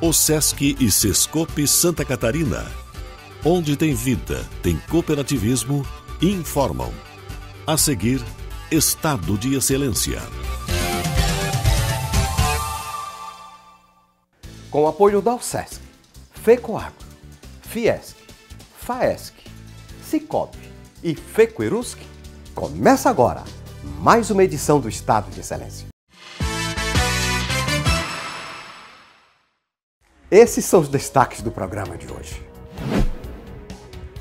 O Sesc e Sescope Santa Catarina. Onde tem vida, tem cooperativismo, informam. A seguir, Estado de Excelência. Com o apoio da Sesc, FECOAGRO, Fiesc, Faesc, Cicobi e Fecoerusc, começa agora mais uma edição do Estado de Excelência. Esses são os destaques do programa de hoje.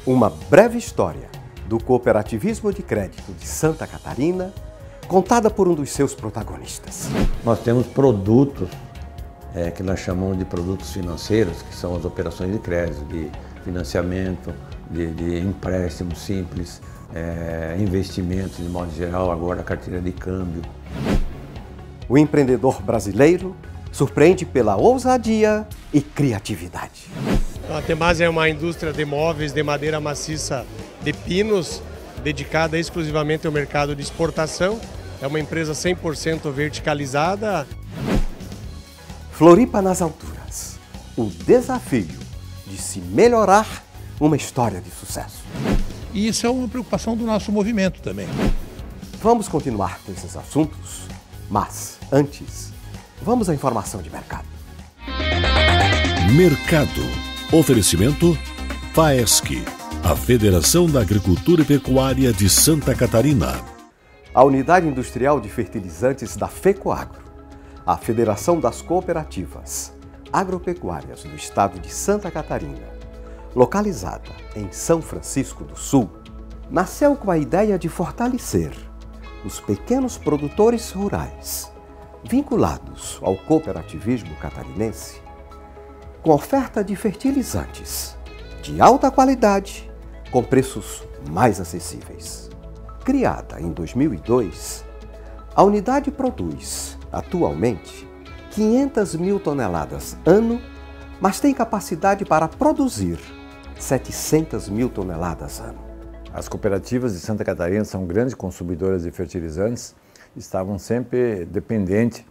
Uma breve história do cooperativismo de crédito de Santa Catarina, contada por um dos seus protagonistas. Nós temos produtos que nós chamamos de produtos financeiros, que são as operações de crédito, de financiamento, de empréstimo simples, investimentos de modo geral, agora a carteira de câmbio. O empreendedor brasileiro surpreende pela ousadia e criatividade. A Temasa é uma indústria de móveis de madeira maciça de pinos, dedicada exclusivamente ao mercado de exportação. É uma empresa 100% verticalizada. Floripa nas alturas. O desafio de se melhorar uma história de sucesso. E isso é uma preocupação do nosso movimento também. Vamos continuar com esses assuntos, mas antes, vamos à informação de mercado. Mercado. Oferecimento Faesc, a Federação da Agricultura e Pecuária de Santa Catarina. A Unidade Industrial de Fertilizantes da FECOAGRO, a Federação das Cooperativas Agropecuárias do Estado de Santa Catarina, localizada em São Francisco do Sul, nasceu com a ideia de fortalecer os pequenos produtores rurais vinculados ao cooperativismo catarinense, com oferta de fertilizantes de alta qualidade, com preços mais acessíveis. Criada em 2002, a unidade produz, atualmente, 500 mil toneladas ano, mas tem capacidade para produzir 700 mil toneladas ano. As cooperativas de Santa Catarina são grandes consumidoras de fertilizantes, estavam sempre dependentes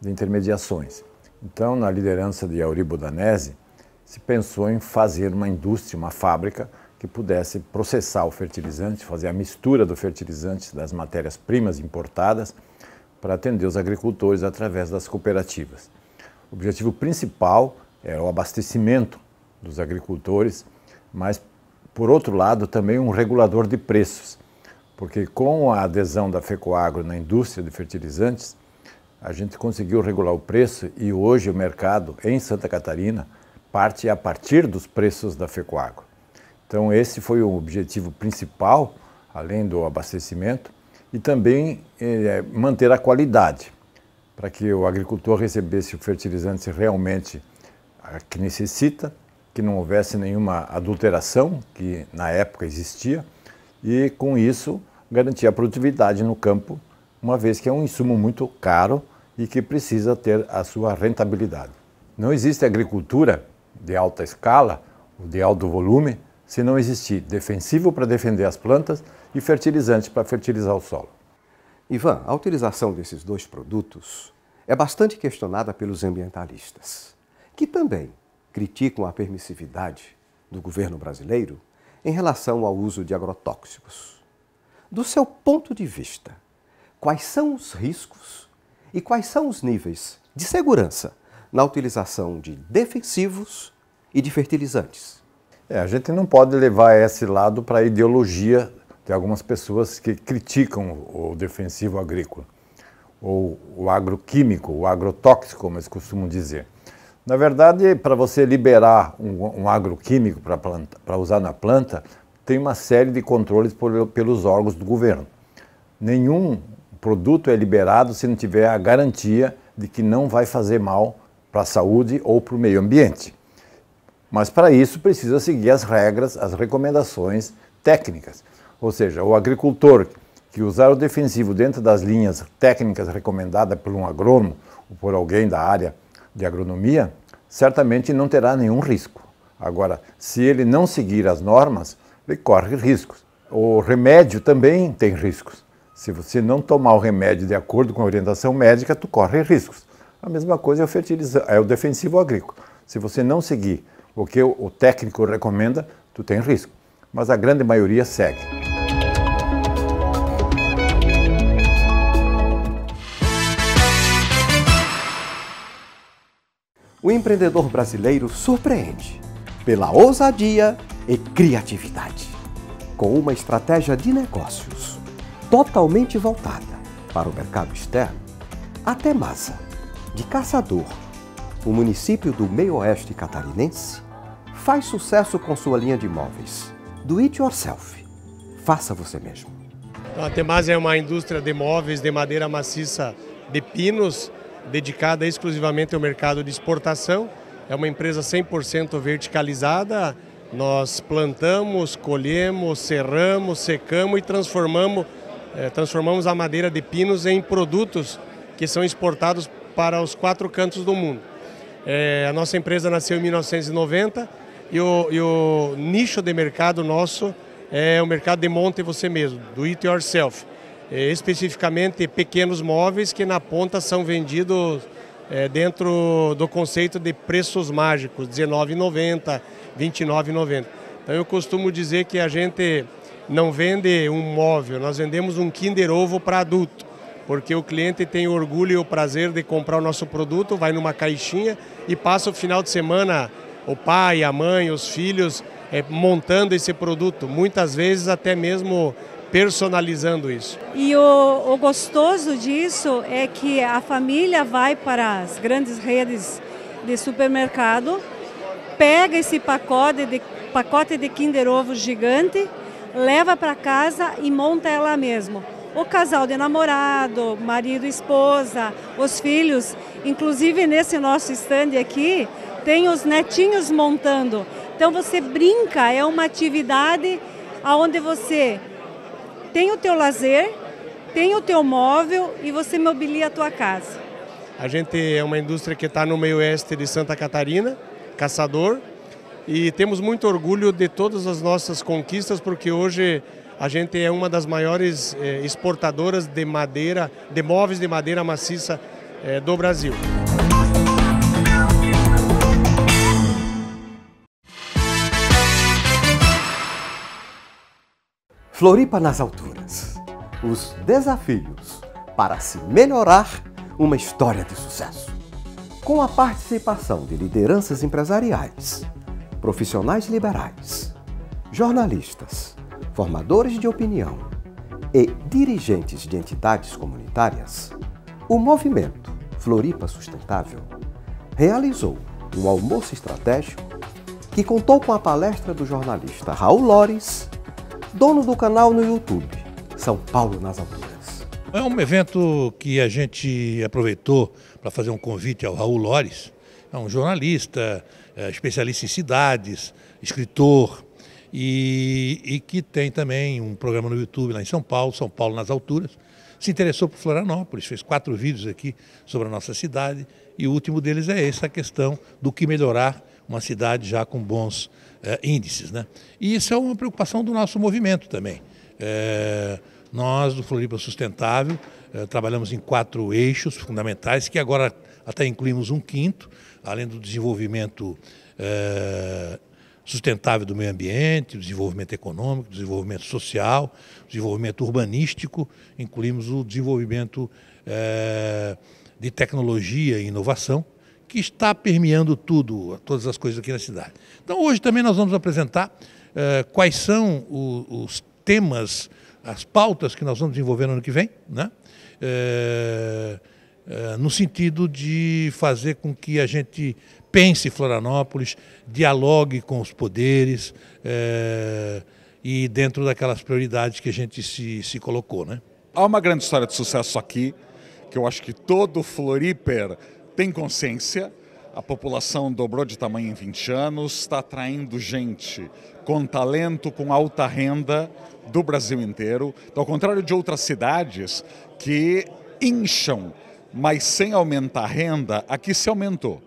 de intermediações. Então, na liderança de Auribo Danese, se pensou em fazer uma indústria, uma fábrica que pudesse processar o fertilizante, fazer a mistura do fertilizante das matérias-primas importadas para atender os agricultores através das cooperativas. O objetivo principal era o abastecimento dos agricultores, mas, por outro lado, também um regulador de preços, porque com a adesão da FECOAGRO na indústria de fertilizantes, a gente conseguiu regular o preço e hoje o mercado em Santa Catarina parte a partir dos preços da FECOAGRO. Então esse foi o objetivo principal, além do abastecimento, e também manter a qualidade, para que o agricultor recebesse o fertilizante realmente que necessita, que não houvesse nenhuma adulteração, que na época existia, e com isso garantir a produtividade no campo, uma vez que é um insumo muito caro e que precisa ter a sua rentabilidade. Não existe agricultura de alta escala, ou de alto volume, se não existir defensivo para defender as plantas e fertilizante para fertilizar o solo. Ivan, a utilização desses dois produtos é bastante questionada pelos ambientalistas, que também criticam a permissividade do governo brasileiro em relação ao uso de agrotóxicos. Do seu ponto de vista, quais são os riscos e quais são os níveis de segurança na utilização de defensivos e de fertilizantes? A gente não pode levar esse lado para a ideologia de algumas pessoas que criticam o defensivo agrícola, ou o agroquímico, o agrotóxico, como eles costumam dizer. Na verdade, para você liberar um agroquímico para usar na planta, tem uma série de controles pelos órgãos do governo. Nenhum produto é liberado se não tiver a garantia de que não vai fazer mal para a saúde ou para o meio ambiente. Mas para isso precisa seguir as regras, as recomendações técnicas. Ou seja, o agricultor que usar o defensivo dentro das linhas técnicas recomendadas por um agrônomo ou por alguém da área de agronomia, certamente não terá nenhum risco. Agora, se ele não seguir as normas, ele corre riscos. O remédio também tem riscos. Se você não tomar o remédio de acordo com a orientação médica, tu corre riscos. A mesma coisa é o defensivo agrícola. Se você não seguir o que o técnico recomenda, tu tem risco. Mas a grande maioria segue. O empreendedor brasileiro surpreende pela ousadia e criatividade, com uma estratégia de negócios totalmente voltada para o mercado externo. A Temasa, de Caçador, o município do meio-oeste catarinense, faz sucesso com sua linha de imóveis do It Yourself. Faça você mesmo. A Temasa é uma indústria de móveis de madeira maciça de pinos, dedicada exclusivamente ao mercado de exportação. É uma empresa 100% verticalizada. Nós plantamos, colhemos, serramos, secamos e transformamos a madeira de pinos em produtos que são exportados para os 4 cantos do mundo. A nossa empresa nasceu em 1990 e o nicho de mercado nosso é o mercado de monte você mesmo, do It Yourself. Especificamente pequenos móveis que na ponta são vendidos dentro do conceito de preços mágicos, R$19,90, R$29,90. Então eu costumo dizer que a gente não vende um móvel, nós vendemos um Kinder Ovo para adulto, porque o cliente tem o orgulho e o prazer de comprar o nosso produto, vai numa caixinha e passa o final de semana, o pai, a mãe, os filhos, montando esse produto, muitas vezes até mesmo personalizando isso. E o gostoso disso é que a família vai para as grandes redes de supermercado, pega esse pacote de Kinder Ovo gigante, leva para casa e monta ela mesmo. O casal de namorado, marido e esposa, os filhos, inclusive nesse nosso stand aqui, tem os netinhos montando. Então você brinca, é uma atividade onde você tem o teu lazer, tem o teu móvel e você mobilia a tua casa. A gente é uma indústria que está no meio-oeste de Santa Catarina, Caçador, e temos muito orgulho de todas as nossas conquistas, porque hoje a gente é uma das maiores exportadoras de madeira, de móveis de madeira maciça do Brasil. Floripa nas alturas. Os desafios para se melhorar uma história de sucesso. Com a participação de lideranças empresariais, profissionais liberais, jornalistas, formadores de opinião e dirigentes de entidades comunitárias, o movimento Floripa Sustentável realizou um almoço estratégico que contou com a palestra do jornalista Raul Lores, dono do canal no YouTube, São Paulo nas Alturas. É um evento que a gente aproveitou para fazer um convite ao Raul Lores, é um jornalista, especialista em cidades, escritor, e que tem também um programa no YouTube lá em São Paulo nas Alturas. Se interessou por Florianópolis, fez 4 vídeos aqui sobre a nossa cidade, e o último deles é essa questão do que melhorar uma cidade já com bons índices, né? E isso é uma preocupação do nosso movimento também. Nós, do Floripa Sustentável, trabalhamos em 4 eixos fundamentais, que agora até incluímos um 5º, além do desenvolvimento sustentável do meio ambiente, o desenvolvimento econômico, o desenvolvimento social, o desenvolvimento urbanístico, incluímos o desenvolvimento de tecnologia e inovação, que está permeando todas as coisas aqui na cidade. Então hoje também nós vamos apresentar quais são os temas, as pautas que nós vamos desenvolver no ano que vem, né? No sentido de fazer com que a gente pense Florianópolis, dialogue com os poderes e dentro daquelas prioridades que a gente se colocou, né? Há uma grande história de sucesso aqui, que eu acho que todo Floriper tem consciência. A população dobrou de tamanho em 20 anos, está atraindo gente com talento, com alta renda do Brasil inteiro. Então, ao contrário de outras cidades que incham, mas sem aumentar a renda, aqui se aumentou.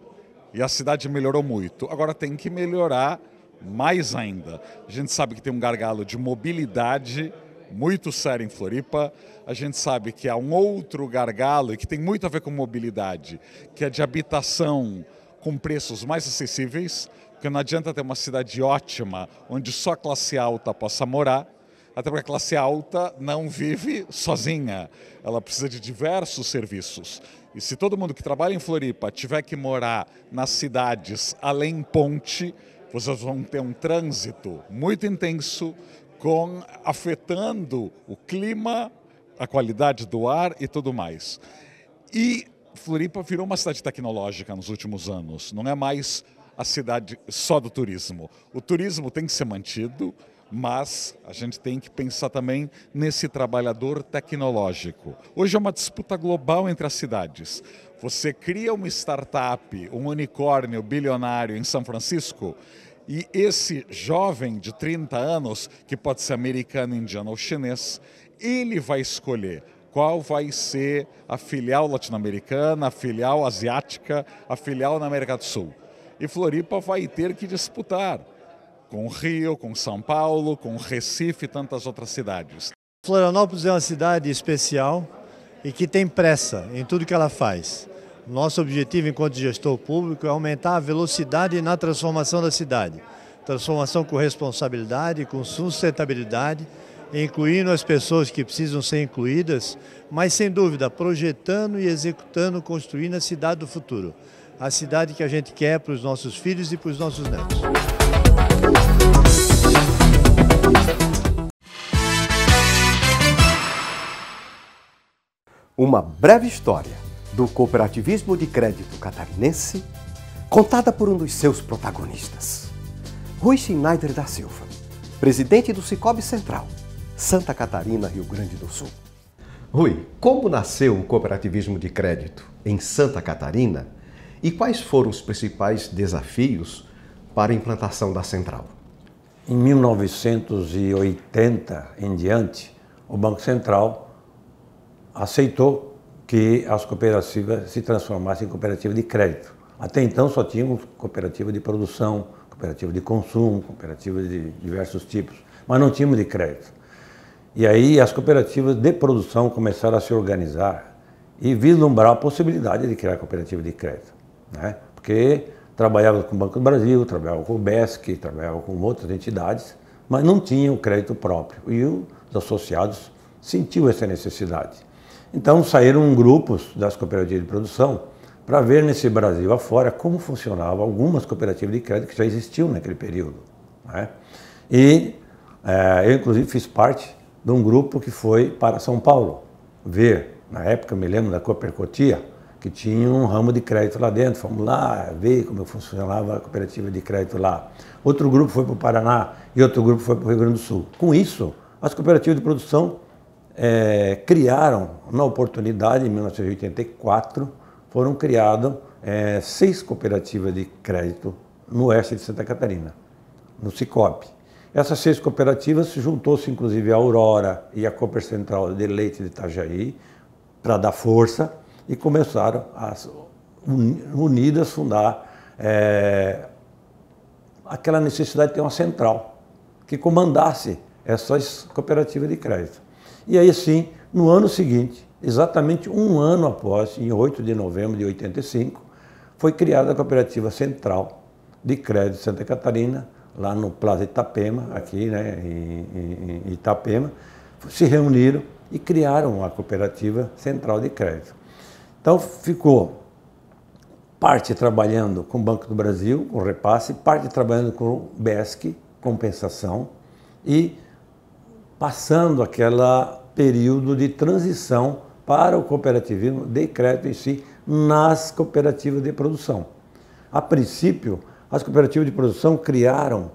E a cidade melhorou muito. Agora tem que melhorar mais ainda. A gente sabe que tem um gargalo de mobilidade muito sério em Floripa. A gente sabe que há um outro gargalo e que tem muito a ver com mobilidade, que é de habitação com preços mais acessíveis, porque não adianta ter uma cidade ótima onde só a classe alta possa morar, até porque a classe alta não vive sozinha, ela precisa de diversos serviços. E se todo mundo que trabalha em Floripa tiver que morar nas cidades além ponte, vocês vão ter um trânsito muito intenso, afetando o clima, a qualidade do ar e tudo mais. E Floripa virou uma cidade tecnológica nos últimos anos, não é mais a cidade só do turismo. O turismo tem que ser mantido, mas a gente tem que pensar também nesse trabalhador tecnológico. Hoje é uma disputa global entre as cidades. Você cria uma startup, um unicórnio bilionário em São Francisco, e esse jovem de 30 anos, que pode ser americano, indiano ou chinês, ele vai escolher qual vai ser a filial latino-americana, a filial asiática, a filial na América do Sul. E Floripa vai ter que disputar com Rio, com São Paulo, com Recife e tantas outras cidades. Florianópolis é uma cidade especial e que tem pressa em tudo que ela faz. Nosso objetivo enquanto gestor público é aumentar a velocidade na transformação da cidade. Transformação com responsabilidade, com sustentabilidade, incluindo as pessoas que precisam ser incluídas, mas sem dúvida projetando e executando, construindo a cidade do futuro. A cidade que a gente quer para os nossos filhos e para os nossos netos. Uma breve história do cooperativismo de crédito catarinense, contada por um dos seus protagonistas. Rui Schneider da Silva, presidente do Sicoob Central, Santa Catarina, Rio Grande do Sul. Rui, como nasceu o cooperativismo de crédito em Santa Catarina e quais foram os principais desafios para a implantação da central? Em 1980 em diante, o Banco Central aceitou que as cooperativas se transformassem em cooperativa de crédito. Até então só tínhamos cooperativa de produção, cooperativa de consumo, cooperativa de diversos tipos, mas não tínhamos de crédito. E aí as cooperativas de produção começaram a se organizar e vislumbrar a possibilidade de criar cooperativa de crédito, né? Porque trabalhava com o Banco do Brasil, trabalhava com o BESC, trabalhava com outras entidades, mas não tinha o crédito próprio. E os associados sentiam essa necessidade. Então saíram grupos das cooperativas de produção para ver nesse Brasil afora como funcionavam algumas cooperativas de crédito que já existiam naquele período, né? E eu inclusive fiz parte de um grupo que foi para São Paulo ver, na época eu me lembro da Coopercotia, que tinha um ramo de crédito lá dentro, fomos lá ver como funcionava a cooperativa de crédito lá. Outro grupo foi para o Paraná e outro grupo foi para o Rio Grande do Sul. Com isso, as cooperativas de produção criaram, na oportunidade, em 1984, foram criadas 6 cooperativas de crédito no oeste de Santa Catarina, no Sicoob. Essas 6 cooperativas se juntou-se inclusive a Aurora e a Cooper Central de Leite de Itajaí para dar força e começaram a unidas fundar aquela necessidade de ter uma central que comandasse essas cooperativas de crédito. E aí sim, no ano seguinte, exatamente um ano após, em 8 de novembro de 85, foi criada a Cooperativa Central de Crédito de Santa Catarina, lá no Plaza Itapema, aqui, né, em Itapema, se reuniram e criaram a Cooperativa Central de Crédito. Então ficou parte trabalhando com o Banco do Brasil, com repasse, parte trabalhando com o BESC, compensação, e passando aquele período de transição para o cooperativismo de crédito em si, nas cooperativas de produção. A princípio, as cooperativas de produção criaram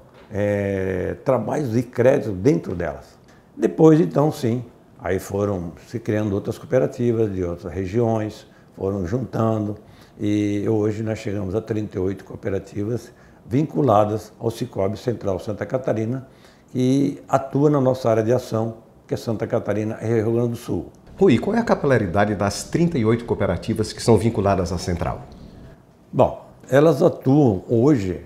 trabalhos de crédito dentro delas. Depois, então, sim, aí foram se criando outras cooperativas de outras regiões, foram juntando, e hoje nós chegamos a 38 cooperativas vinculadas ao Sicoob Central Santa Catarina, que atua na nossa área de ação, que é Santa Catarina e Rio Grande do Sul. Rui, qual é a capilaridade das 38 cooperativas que são vinculadas à central? Bom, elas atuam hoje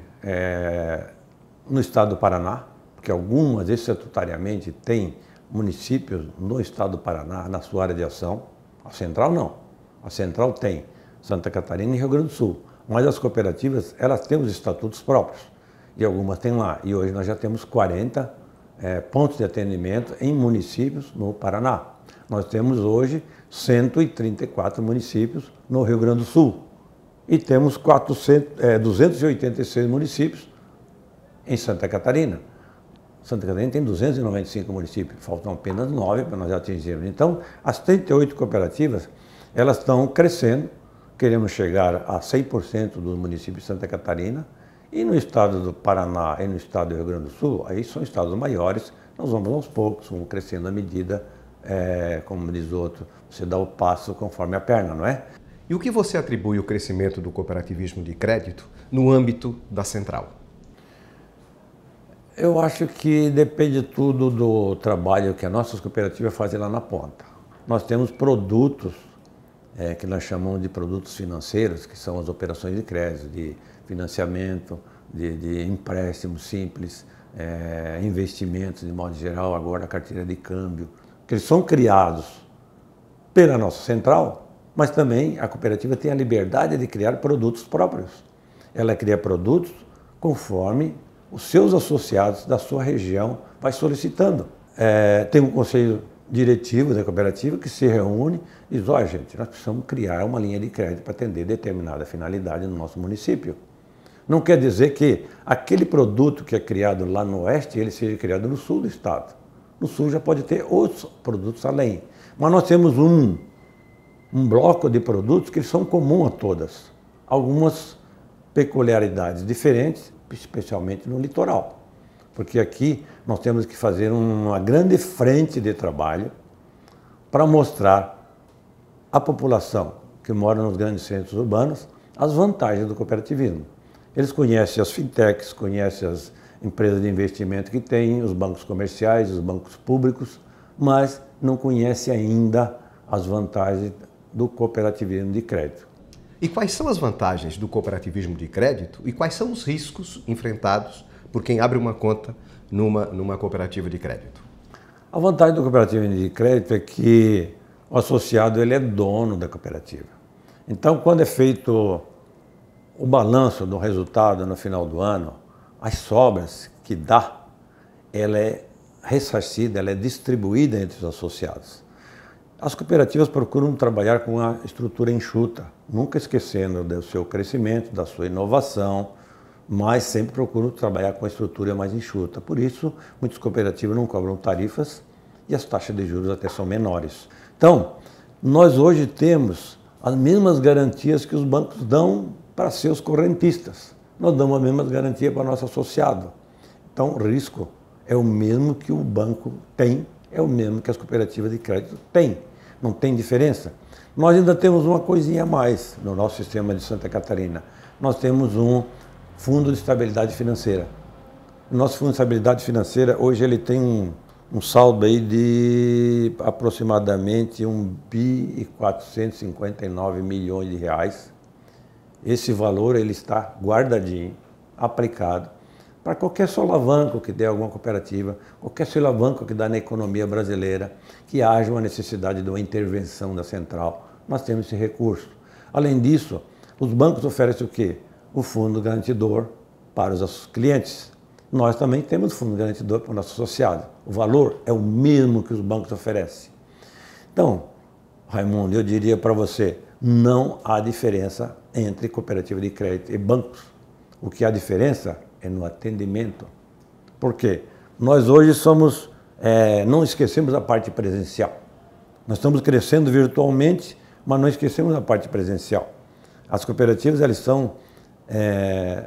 no estado do Paraná, porque algumas estatutariamente têm municípios no estado do Paraná, na sua área de ação. A central não. A central tem Santa Catarina e Rio Grande do Sul. Mas as cooperativas, elas têm os estatutos próprios. E algumas têm lá. E hoje nós já temos 40 pontos de atendimento em municípios no Paraná. Nós temos hoje 134 municípios no Rio Grande do Sul. E temos 286 municípios em Santa Catarina. Santa Catarina tem 295 municípios, faltam apenas 9 para nós atingirmos. Então, as 38 cooperativas, elas estão crescendo, queremos chegar a 100% dos municípios de Santa Catarina, e no estado do Paraná e no estado do Rio Grande do Sul, aí são estados maiores, nós vamos aos poucos, vamos crescendo à medida, como diz o outro, você dá o passo conforme a perna, não é? E o que você atribui o crescimento do cooperativismo de crédito no âmbito da central? Eu acho que depende tudo do trabalho que as nossas cooperativas fazem lá na ponta. Nós temos produtos que nós chamamos de produtos financeiros, que são as operações de crédito, de financiamento, de empréstimo simples, investimentos de modo geral, agora a carteira de câmbio, que eles são criados pela nossa central, mas também a cooperativa tem a liberdade de criar produtos próprios. Ela cria produtos conforme os seus associados da sua região vai solicitando. Tem um conselho diretivo da cooperativa que se reúne e diz, olha gente, nós precisamos criar uma linha de crédito para atender determinada finalidade no nosso município. Não quer dizer que aquele produto que é criado lá no oeste, ele seja criado no sul do estado. No sul já pode ter outros produtos além. Mas nós temos um bloco de produtos que são comuns a todas. Algumas peculiaridades diferentes, especialmente no litoral. Porque aqui nós temos que fazer uma grande frente de trabalho para mostrar à população que mora nos grandes centros urbanos as vantagens do cooperativismo. Eles conhecem as fintechs, conhecem as empresas de investimento que têm, os bancos comerciais, os bancos públicos, mas não conhecem ainda as vantagens do cooperativismo de crédito. E quais são as vantagens do cooperativismo de crédito e quais são os riscos enfrentados por quem abre uma conta numa cooperativa de crédito? A vantagem do cooperativismo de crédito é que o associado ele é dono da cooperativa. Então, quando é feito o balanço do resultado no final do ano, as sobras que dá, ela é ressarcida, ela é distribuída entre os associados. As cooperativas procuram trabalhar com uma estrutura enxuta, nunca esquecendo do seu crescimento, da sua inovação, mas sempre procuram trabalhar com a estrutura mais enxuta. Por isso, muitas cooperativas não cobram tarifas e as taxas de juros até são menores. Então, nós hoje temos as mesmas garantias que os bancos dão para seus correntistas. Nós damos a mesma garantia para o nosso associado. Então, o risco é o mesmo que o banco tem, é o mesmo que as cooperativas de crédito têm. Não tem diferença. Nós ainda temos uma coisinha a mais no nosso sistema de Santa Catarina. Nós temos um Fundo de Estabilidade Financeira. O nosso Fundo de Estabilidade Financeira, hoje ele tem um saldo aí de aproximadamente 1.459 bilhões de reais. Esse valor ele está guardadinho, aplicado, para qualquer solavanco que dê alguma cooperativa, qualquer solavanco que dá na economia brasileira, que haja uma necessidade de uma intervenção da central, nós temos esse recurso. Além disso, os bancos oferecem o quê? O fundo garantidor para os nossos clientes. Nós também temos o fundo garantidor para o nosso associado. O valor é o mesmo que os bancos oferecem. Então, Raimundo, eu diria para você, não há diferença entre cooperativa de crédito e bancos. O que há diferença é no atendimento. Por quê? Nós hoje não esquecemos a parte presencial. Nós estamos crescendo virtualmente, mas não esquecemos a parte presencial. As cooperativas, elas são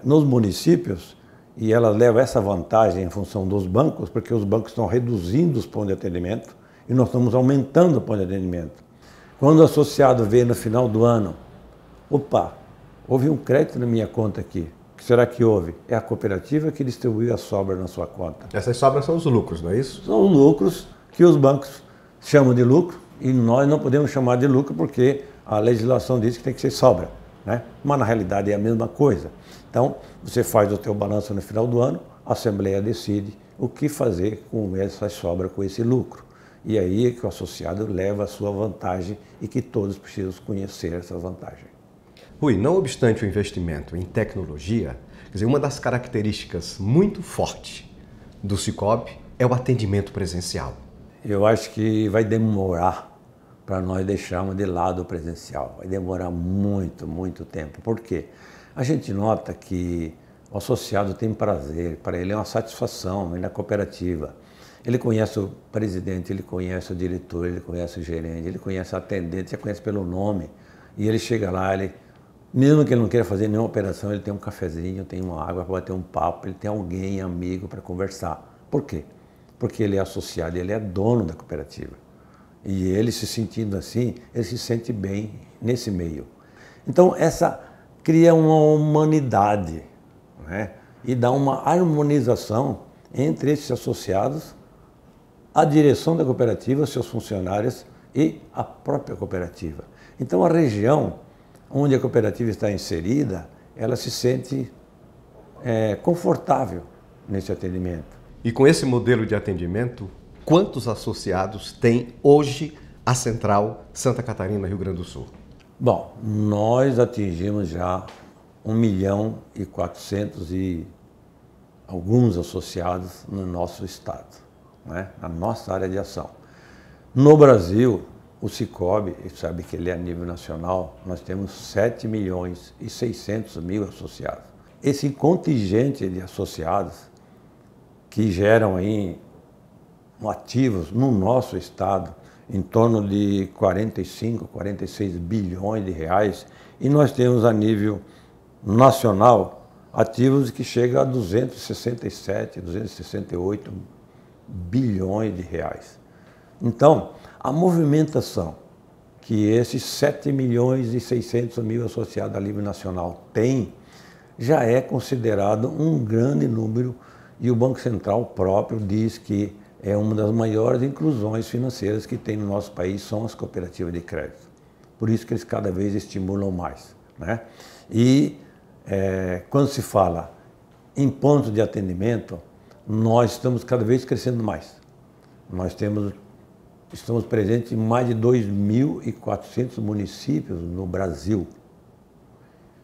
nos municípios e elas levam essa vantagem em função dos bancos, porque os bancos estão reduzindo os pontos de atendimento e nós estamos aumentando o ponto de atendimento. Quando o associado vê no final do ano, opa, houve um crédito na minha conta aqui. O que será que houve? É a cooperativa que distribuiu a sobra na sua conta. Essas sobras são os lucros, não é isso? São os lucros que os bancos chamam de lucro e nós não podemos chamar de lucro porque a legislação diz que tem que ser sobra, né? Mas na realidade é a mesma coisa. Então, você faz o teu balanço no final do ano, a Assembleia decide o que fazer com essa sobra, com esse lucro. E aí é que o associado leva a sua vantagem e que todos precisam conhecer essa vantagem. Rui, não obstante o investimento em tecnologia, quer dizer, uma das características muito fortes do Sicoob é o atendimento presencial. Eu acho que vai demorar para nós deixarmos de lado o presencial. Vai demorar muito, muito tempo. Por quê? A gente nota que o associado tem prazer, para ele é uma satisfação ir na cooperativa. Ele conhece o presidente, ele conhece o diretor, ele conhece o gerente, ele conhece o atendente, já conhece pelo nome. E ele chega lá, mesmo que ele não queira fazer nenhuma operação, ele tem um cafezinho, tem uma água para bater um papo, ele tem alguém, amigo para conversar. Por quê? Porque ele é associado, ele é dono da cooperativa. E ele se sentindo assim, ele se sente bem nesse meio. Então, essa cria uma humanidade, né? E dá uma harmonização entre esses associados, a direção da cooperativa, seus funcionários e a própria cooperativa. Então, a região onde a cooperativa está inserida, ela se sente confortável nesse atendimento. E com esse modelo de atendimento, quantos associados tem hoje a Central Santa Catarina, Rio Grande do Sul? Bom, nós atingimos já 1.400.000 e alguns associados no nosso estado, né? Na nossa área de ação. No Brasil, o Sicoob, sabe que ele é a nível nacional, nós temos 7.600.000 associados. Esse contingente de associados que geram aí ativos no nosso estado em torno de 45, 46 bilhões de reais, e nós temos a nível nacional ativos que chegam a 267, 268 bilhões de reais. Então, a movimentação que esses 7.600.000 associados a nível nacional têm já é considerado um grande número, e o Banco Central próprio diz que é uma das maiores inclusões financeiras que tem no nosso país, são as cooperativas de crédito. Por isso que eles cada vez estimulam mais, né? E quando se fala em pontos de atendimento, nós estamos cada vez crescendo mais. Nós estamos presentes em mais de 2.400 municípios no Brasil,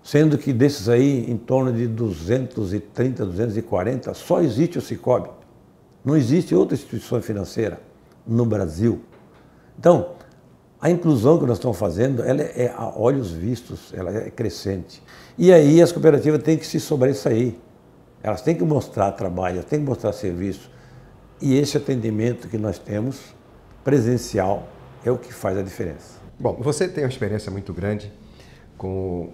sendo que desses aí, em torno de 230, 240, só existe o Sicoob. Não existe outra instituição financeira no Brasil. Então, a inclusão que nós estamos fazendo, ela é a olhos vistos, ela é crescente. E aí as cooperativas têm que se sobressair. Elas têm que mostrar trabalho, elas têm que mostrar serviço. E esse atendimento que nós temos, presencial, é o que faz a diferença. Bom, você tem uma experiência muito grande com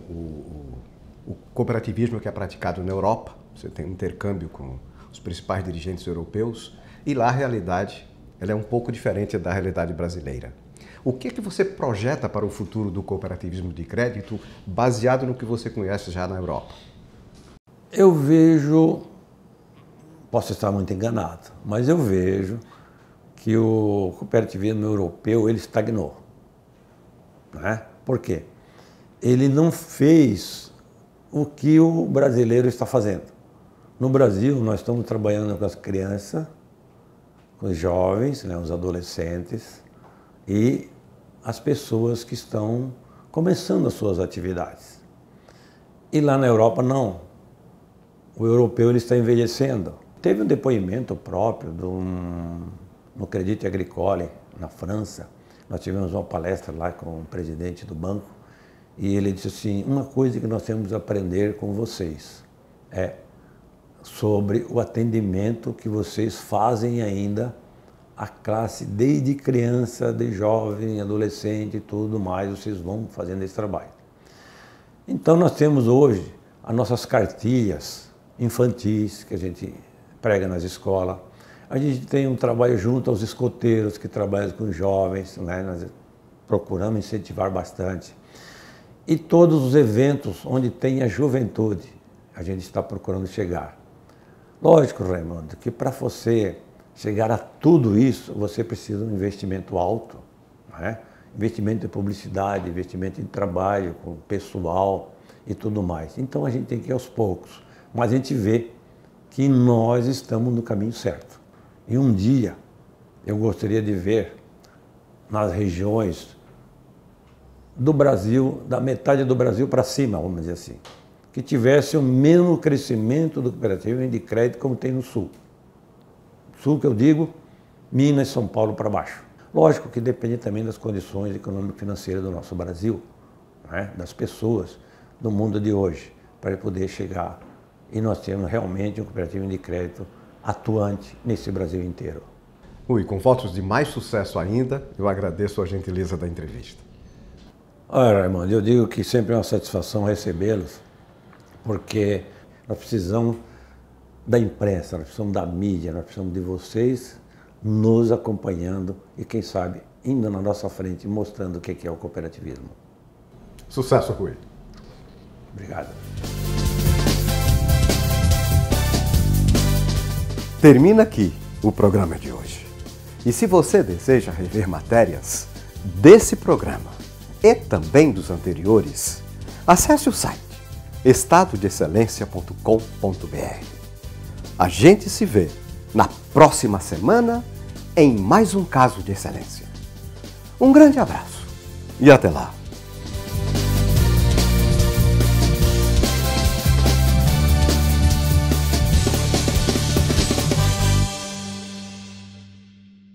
o cooperativismo que é praticado na Europa. Você tem um intercâmbio com os principais dirigentes europeus, e lá a realidade ela é um pouco diferente da realidade brasileira. O que é que você projeta para o futuro do cooperativismo de crédito, baseado no que você conhece já na Europa? Eu vejo, posso estar muito enganado, mas eu vejo que o cooperativismo europeu ele estagnou, né? Por quê? Ele não fez o que o brasileiro está fazendo. No Brasil, nós estamos trabalhando com as crianças, com os jovens, né, os adolescentes e as pessoas que estão começando as suas atividades. E lá na Europa, não. O europeu ele está envelhecendo. Teve um depoimento próprio no Crédit Agricole, na França. Nós tivemos uma palestra lá com o presidente do banco e ele disse assim, uma coisa que nós temos que aprender com vocês é sobre o atendimento que vocês fazem ainda à classe desde criança, de jovem, adolescente e tudo mais, vocês vão fazendo esse trabalho. Então nós temos hoje as nossas cartilhas infantis que a gente prega nas escolas. A gente tem um trabalho junto aos escoteiros que trabalham com jovens, né? Nós procuramos incentivar bastante. E todos os eventos onde tem a juventude, a gente está procurando chegar. Lógico, Raimundo, que para você chegar a tudo isso, você precisa de um investimento alto, né? Investimento em publicidade, investimento em trabalho, com pessoal e tudo mais. Então a gente tem que ir aos poucos, mas a gente vê que nós estamos no caminho certo. E um dia eu gostaria de ver nas regiões do Brasil, da metade do Brasil para cima, vamos dizer assim, que tivesse o mesmo crescimento do cooperativismo de crédito como tem no Sul. Sul que eu digo, Minas, São Paulo para baixo. Lógico que depende também das condições econômico-financeiras do nosso Brasil, né? Das pessoas do mundo de hoje, para poder chegar e nós temos realmente um cooperativismo de crédito atuante nesse Brasil inteiro. E com votos de mais sucesso ainda, eu agradeço a gentileza da entrevista. Olha, Raimundo, eu digo que sempre é uma satisfação recebê-los, porque nós precisamos da imprensa, nós precisamos da mídia, nós precisamos de vocês nos acompanhando e, quem sabe, indo na nossa frente, mostrando o que é o cooperativismo. Sucesso, Rui. Obrigado. Termina aqui o programa de hoje. E se você deseja rever matérias desse programa e também dos anteriores, acesse o site estadodeexcelência.com.br. A gente se vê na próxima semana em mais um caso de excelência. Um grande abraço e até lá!